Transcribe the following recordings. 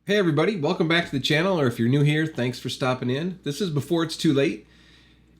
Hey everybody, welcome back to the channel, or if you're new here, thanks for stopping in. This is Before It's Too Late,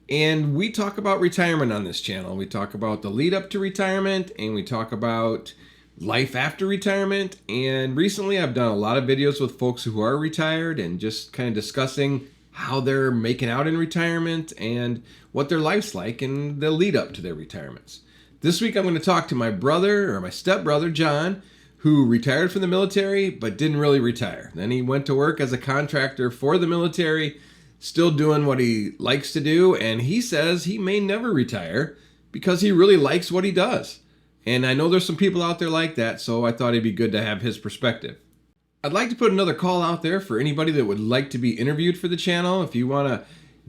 and we talk about retirement on this channel. We talk about the lead up to retirement, and we talk about life after retirement. And recently I've done a lot of videos with folks who are retired and just kind of discussing how they're making out in retirement and what their life's like and the lead up to their retirements. This week I'm going to talk to my brother, or my stepbrother, John, who retired from the military but didn't really retire. Then he went to work as a contractor for the military, still doing what he likes to do, and he says he may never retire because he really likes what he does. And I know there's some people out there like that, so I thought it'd be good to have his perspective. I'd like to put another call out there for anybody that would like to be interviewed for the channel. If you want to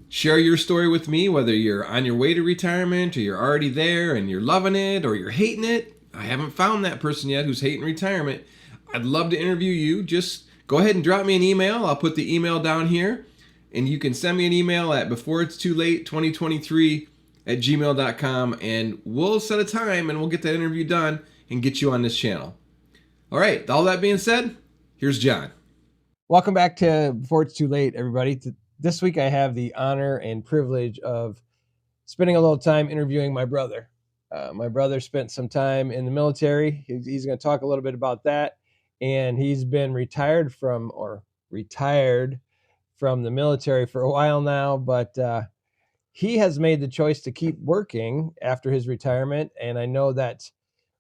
share your story with me, whether you're on your way to retirement or you're already there and you're loving it or you're hating it. I haven't found that person yet who's hating retirement. I'd love to interview you. Just go ahead and drop me an email. I'll put the email down here, and you can send me an email at beforeitstoolate2023 at gmail.com, and we'll set a time and we'll get that interview done and get you on this channel. All right, all that being said, here's John. Welcome back to Before It's Too Late, everybody. This week I have the honor and privilege of spending a little time interviewing my brother. My brother spent some time in the military. He's going to talk a little bit about that. And he's been retired from the military for a while now, but he has made the choice to keep working after his retirement. And I know that's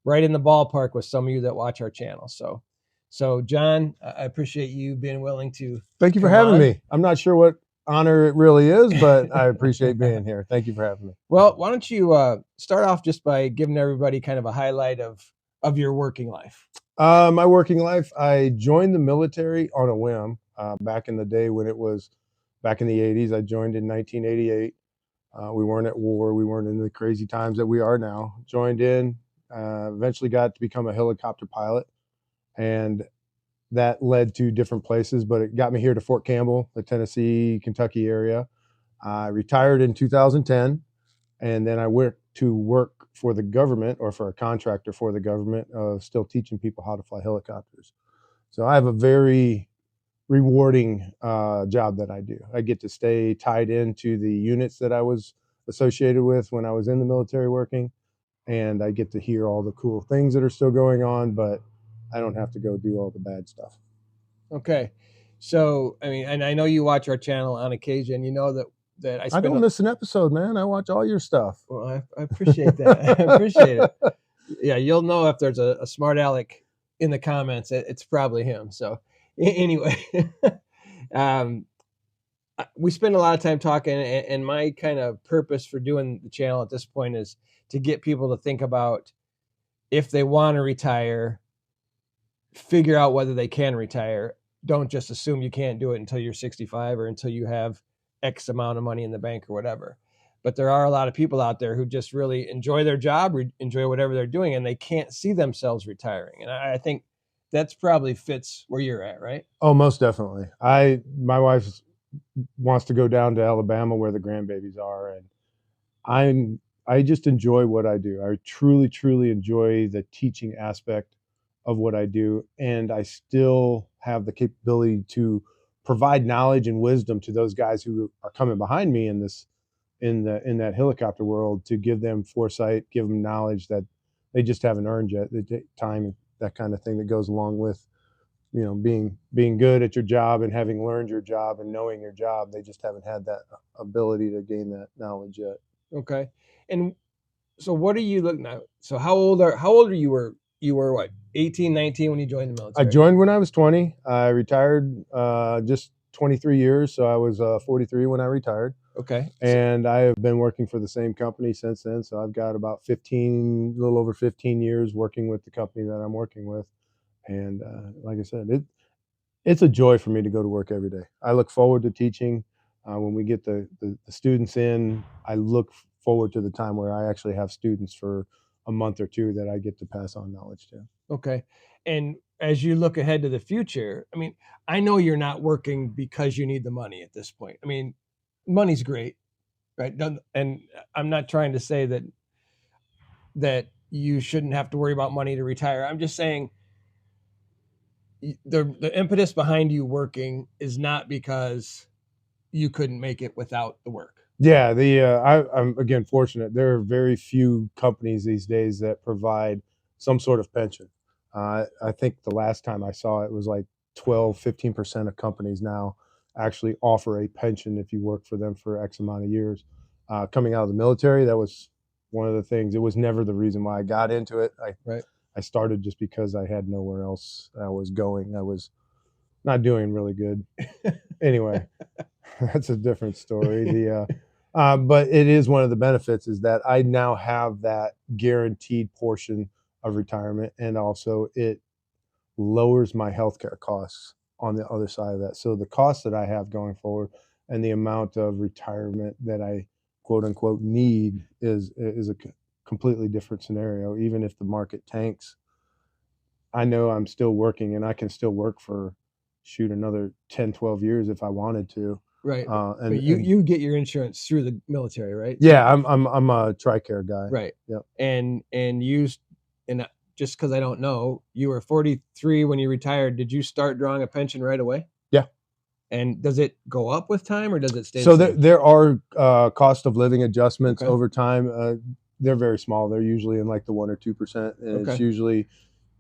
right in the ballpark with some of you that watch our channel. So John, I appreciate you being willing to. Thank you for having me. I'm not sure what honor it really is, but I appreciate being here. Thank you for having me. Well, why don't you start off just by giving everybody kind of a highlight of your working life? My working life, I joined the military on a whim back in the day when it was back in the 80s. I joined in 1988. We weren't at war. We weren't in the crazy times that we are now. Joined in, eventually got to become a helicopter pilot. And that led to different places, but it got me here to Fort Campbell, the Tennessee, Kentucky area. I retired in 2010, and then I went to work for the government, or for a contractor for the government, still teaching people how to fly helicopters. So I have a very rewarding job that I do. I get to stay tied into the units that I was associated with when I was in the military working, and I get to hear all the cool things that are still going on, but I don't have to go do all the bad stuff. Okay. So, I mean, and I know you watch our channel on occasion. You know that I don't miss an episode, man. I watch all your stuff. Well, I appreciate that. I appreciate it. Yeah, you'll know if there's a smart aleck in the comments. It's probably him. So, anyway, um, we spend a lot of time talking, and my kind of purpose for doing the channel at this point is to get people to think about if they want to retire, figure out whether they can retire. Don't just assume you can't do it until you're 65 or until you have X amount of money in the bank or whatever. But there are a lot of people out there who just really enjoy their job, enjoy whatever they're doing, and they can't see themselves retiring. And I think that's probably fits where you're at, right? Oh, most definitely. My wife wants to go down to Alabama where the grandbabies are, and I just enjoy what I do. I truly, truly enjoy the teaching aspect of what I do, and I still have the capability to provide knowledge and wisdom to those guys who are coming behind me in that helicopter world, to give them foresight, give them knowledge that they just haven't earned yet. The time, that kind of thing that goes along with being good at your job and having learned your job and knowing your job. They just haven't had that ability to gain that knowledge yet. Okay. And so what are you looking at? So how old are you? You were what, 18, 19 when you joined the military? I joined when I was 20. I retired just 23 years, so I was 43 when I retired. Okay. And I have been working for the same company since then. So I've got about a little over 15 years working with the company that I'm working with. And like I said, it's a joy for me to go to work every day. I look forward to teaching. When we get the students in, I look forward to the time where I actually have students for a month or two that I get to pass on knowledge to. Okay. And as you look ahead to the future, I mean, I know you're not working because you need the money at this point. I mean, money's great, right? And I'm not trying to say that you shouldn't have to worry about money to retire. I'm just saying the impetus behind you working is not because you couldn't make it without the work. Yeah, I'm again fortunate. There are very few companies these days that provide some sort of pension. I think the last time I saw it was like 12-15% of companies now actually offer a pension if you work for them for X amount of years. Coming out of the military, that was one of the things. It was never the reason why I got into it. Right. I started just because I had nowhere else I was going. I was not doing really good. Anyway, that's a different story. But it is one of the benefits is that I now have that guaranteed portion of retirement, and also it lowers my healthcare costs on the other side of that. So the costs that I have going forward and the amount of retirement that I quote unquote need is a completely different scenario. Even if the market tanks, I know I'm still working and I can still work for another 10, 12 years if I wanted to. Right. And but you get your insurance through the military, right? Yeah, I'm a TRICARE guy. Right. Yep. And just because I don't know, you were 43 when you retired. Did you start drawing a pension right away? Yeah. And does it go up with time or does it stay So the same? there are cost of living adjustments Okay. over time. They're very small. They're usually in like the 1 or 2%, and it's Okay. usually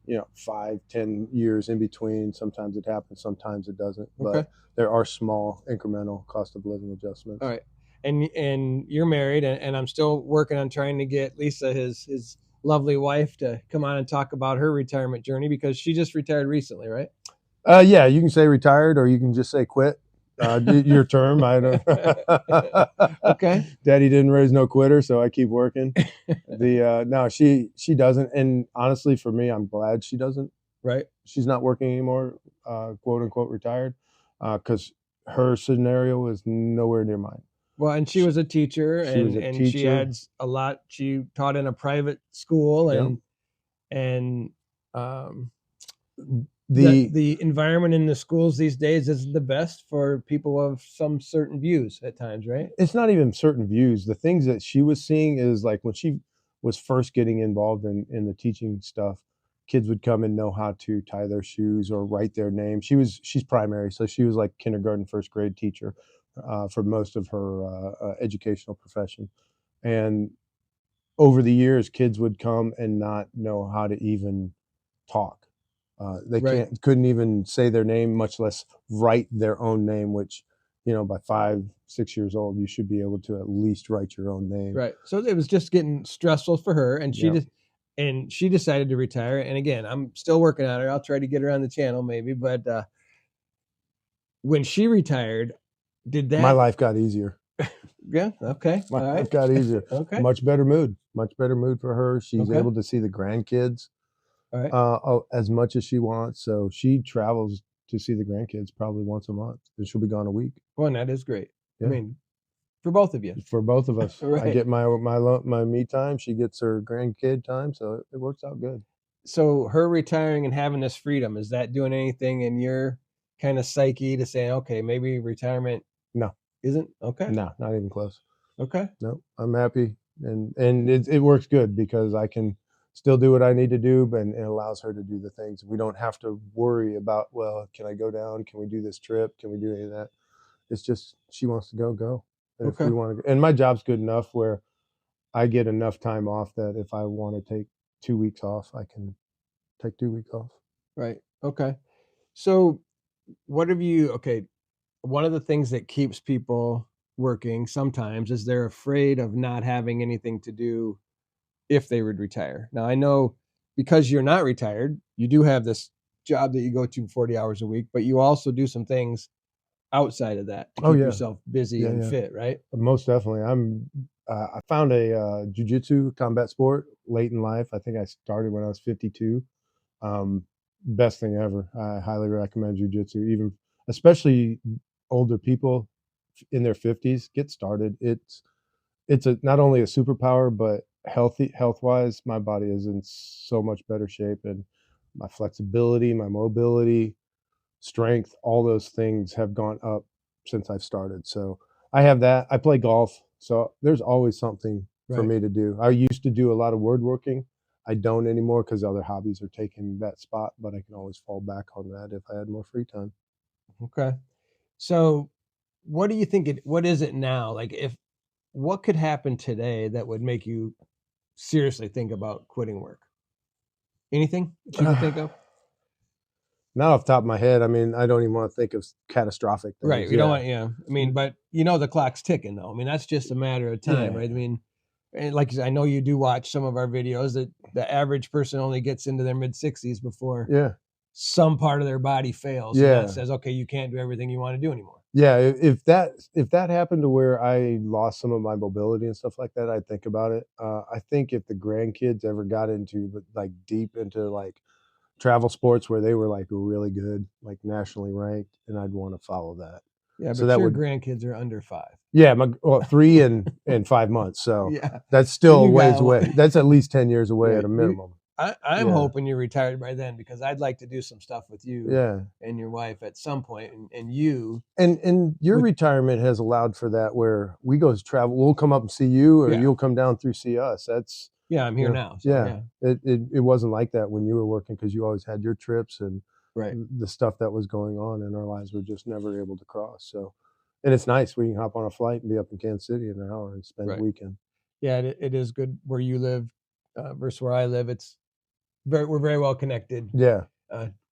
5-10 years in between. Sometimes it happens, sometimes it doesn't. Okay. But there are small incremental cost of living adjustments. All right. And you're married, and I'm still working on trying to get Lisa, his lovely wife, to come on and talk about her retirement journey because she just retired recently, right? Yeah, you can say retired or you can just say quit. Your term. I don't. Okay. Daddy didn't raise no quitter, so I keep working. No, she doesn't, and honestly, for me, I'm glad she doesn't. Right. She's not working anymore, quote unquote retired, because her scenario is nowhere near mine. Well, and she was a teacher, and she adds a lot. She taught in a private school, and the environment in the schools these days isn't the best for people of some certain views at times, right? It's not even certain views. The things that she was seeing is like when she was first getting involved in the teaching stuff, kids would come and know how to tie their shoes or write their name. She's primary, so she was like kindergarten, first grade teacher for most of her educational profession. And over the years, kids would come and not know how to even talk. They couldn't even say their name, much less write their own name, which, by 5-6 years old, you should be able to at least write your own name. Right. So it was just getting stressful for her, and she decided to retire. And again, I'm still working on her. I'll try to get her on the channel maybe, but when she retired, my life got easier. Yeah. Okay. My life got easier. Okay. Much better mood for her. She's able to see the grandkids as much as she wants. So she travels to see the grandkids probably once a month, and she'll be gone a week. Well, and that is great. Yeah. I mean, for both of you. For both of us. Right. I get my me time. She gets her grandkid time. So it works out good. So her retiring and having this freedom, is that doing anything in your kind of psyche to say, okay, maybe retirement? No. Isn't? Okay. No, not even close. Okay. No, I'm happy. And it works good because I can still do what I need to do, but it allows her to do the things. We don't have to worry about, well, can I go down? Can we do this trip? Can we do any of that? It's just, she wants to go. And if we want to, and my job's good enough where I get enough time off that if I want to take 2 weeks off, I can take 2 weeks off. Right. Okay. So one of the things that keeps people working sometimes is they're afraid of not having anything to do if they would retire. Now, I know because you're not retired, you do have this job that you go to 40 hours a week, but you also do some things outside of that to keep yourself busy and fit, right? Most definitely. I found a jiu-jitsu combat sport late in life. I think I started when I was 52. Best thing ever. I highly recommend jiu-jitsu, even especially older people in their 50s. Get started. It's not only a superpower, but health-wise, my body is in so much better shape, and my flexibility, my mobility, strength, all those things have gone up since I've started. So I have that. I play golf, so there's always something for me to do. I used to do a lot of woodworking. I don't anymore because other hobbies are taking that spot, but I can always fall back on that if I had more free time. Okay. So what do you think what is it now? Like what could happen today that would make you seriously think about quitting work? Anything that you can think of? Not off the top of my head. I mean, I don't even want to think of catastrophic things. Right. We don't want, yeah. I mean, but the clock's ticking though. I mean, that's just a matter of time, Yeah. right? I mean, and like you said, I know you do watch some of our videos that the average person only gets into their mid 60s before Yeah. some part of their body fails. Yeah. And that says, okay, you can't do everything you want to do anymore. Yeah. If that happened to where I lost some of my mobility and stuff like that, I'd think about it. I think if the grandkids ever got into like deep into like travel sports where they were like really good, like nationally ranked, and I'd want to follow that. Yeah, So but that your would, grandkids are under 5. yeah, 3 and 5 months. So Yeah. that's So still a you ways got away. That's at least 10 years away Right. at a minimum. I'm Yeah. hoping you're retired by then because I'd like to do some stuff with you Yeah. and your wife at some point, and you. And your With- retirement has allowed for that, where we go to travel. We'll come up and see you, or Yeah. you'll come down through see us. That's Yeah, I'm here you know, now. So, yeah. It wasn't like that when you were working, because you always had your trips, and Right. the stuff that was going on in our lives were just never able to cross. So, and it's nice we can hop on a flight and be up in Kansas City in an hour and spend Right. the weekend. Yeah, it is good where you live versus where I live. We're very well connected. Yeah.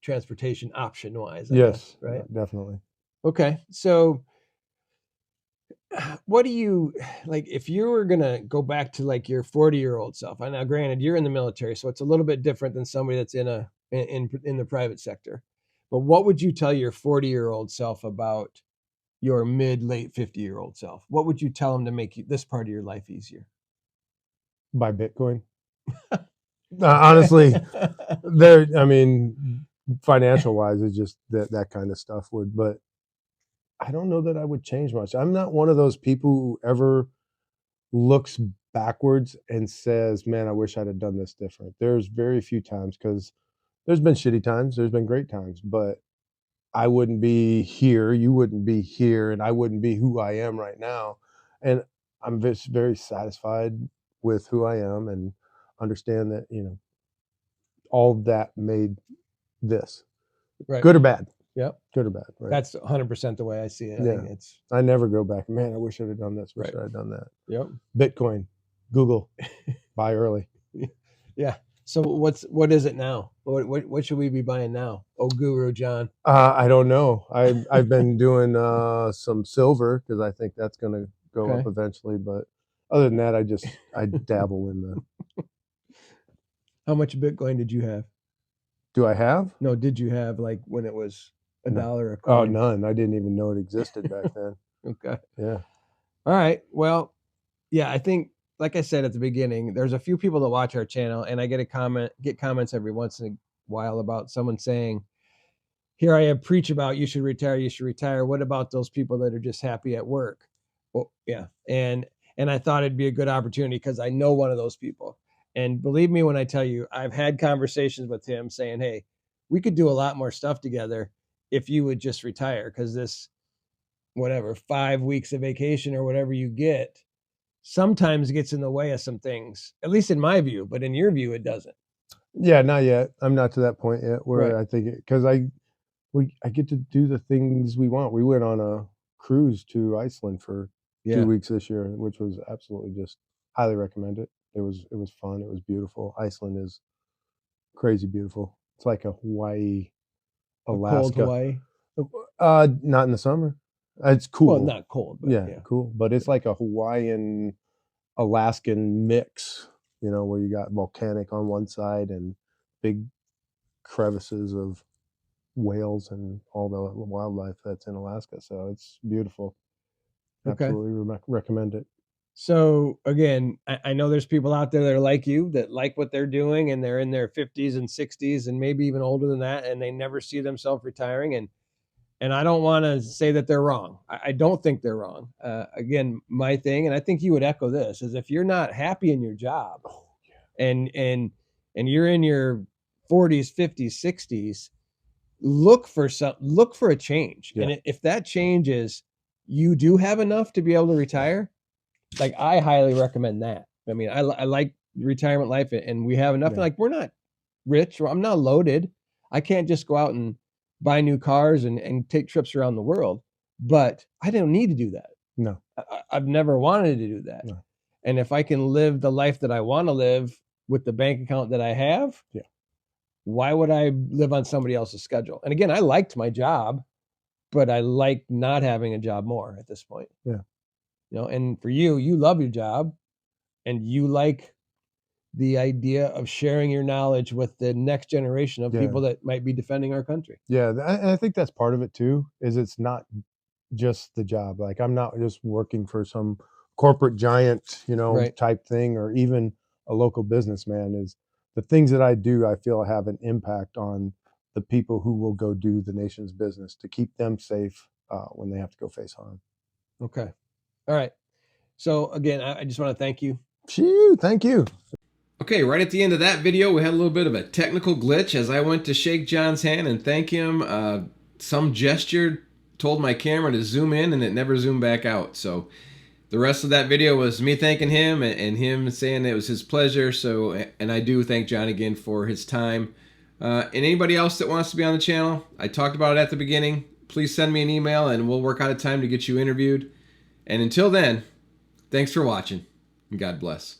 Transportation option wise. I Yes. guess, right. Definitely. Okay. So what do you like if you were gonna go back to like your 40-year-old self? And now granted, you're in the military, so it's a little bit different than somebody that's in the private sector. But what would you tell your 40-year-old self about your late 50-year-old self? What would you tell them to make this part of your life easier? Buy Bitcoin. Honestly, I mean, financial wise, it's just that kind of stuff would, but I don't know that I would change much. I'm not one of those people who ever looks backwards and says, man, I wish I'd have done this different. There's very few times, because there's been shitty times, there's been great times, but I wouldn't be here, you wouldn't be here, and I wouldn't be who I am right now. And I'm just very satisfied with who I am, and understand that, all that made this. Right. Good or bad. Yep. Good or bad. Right. That's 100% the way I see it. I think it's. I never go back. Man, I wish I'd have done this. Wish Right. I'd done that. Yep. Bitcoin, Google, buy early. Yeah. So what is it now? What should we be buying now? Oh, Guru John. I don't know. I've been doing some silver, because I think that's going to go up eventually. But other than that, I dabble in the. How much Bitcoin did you have? Do I have? No, did you have like when it was $1 a coin? Oh, none. I didn't even know it existed back then. Okay. Yeah. All right. Well, yeah, I think, like I said at the beginning, there's a few people that watch our channel, and I get comments every once in a while about someone saying, here I am preach about you should retire. What about those people that are just happy at work? Well, yeah. And I thought it'd be a good opportunity because I know one of those people. And believe me when I tell you, I've had conversations with him saying, hey, we could do a lot more stuff together if you would just retire, because this, whatever, 5 weeks of vacation or whatever you get sometimes gets in the way of some things, at least in my view, but in your view, it doesn't. Yeah, not yet. I'm not to that point yet where Right. I think because I get to do the things we want. We went on a cruise to Iceland for 2 weeks this year, which was absolutely just highly recommend it. It was fun. It was beautiful. Iceland is crazy beautiful. It's like a Hawaii, Alaska. Cold Hawaii? Not in the summer. It's cool. Well, not cold, but yeah. Cool. But it's like a Hawaiian, Alaskan mix, where you got volcanic on one side and big crevices of whales and all the wildlife that's in Alaska. So it's beautiful. Okay. Absolutely recommend it. So again, I know there's people out there that are like you, that like what they're doing, and they're in their 50s and 60s and maybe even older than that, and they never see themselves retiring. And I don't want to say that they're wrong. I don't think they're wrong. Again, my thing, and I think you would echo this, is if you're not happy in your job, and you're in your 40s, 50s, 60s, look for a change. Yeah. And if that change is you do have enough to be able to retire, like I highly recommend that. I mean, I like retirement life, and we have enough. Yeah. Like, we're not rich, or I'm not loaded. I can't just go out and buy new cars and take trips around the world, but I don't need to do that. No. I've never wanted to do that. No. And if I can live the life that I want to live with the bank account that I have, Yeah. why would I live on somebody else's schedule? And again, I liked my job, but I like not having a job more at this point. Yeah. You know, and for you, you love your job and you like the idea of sharing your knowledge with the next generation of Yeah. people that might be defending our country. Yeah, I think that's part of it too, is it's not just the job. Like, I'm not just working for some corporate giant, Right. type thing, or even a local businessman. Is the things that I do, I feel have an impact on the people who will go do the nation's business to keep them safe when they have to go face harm. Okay. All right. So again, I just want to thank you. Phew, thank you. Okay, right at the end of that video, we had a little bit of a technical glitch as I went to shake John's hand and thank him. Some gesture told my camera to zoom in and it never zoomed back out. So the rest of that video was me thanking him and him saying it was his pleasure. So, and I do thank John again for his time. And anybody else that wants to be on the channel, I talked about it at the beginning. Please send me an email and we'll work out a time to get you interviewed. And until then, thanks for watching and God bless.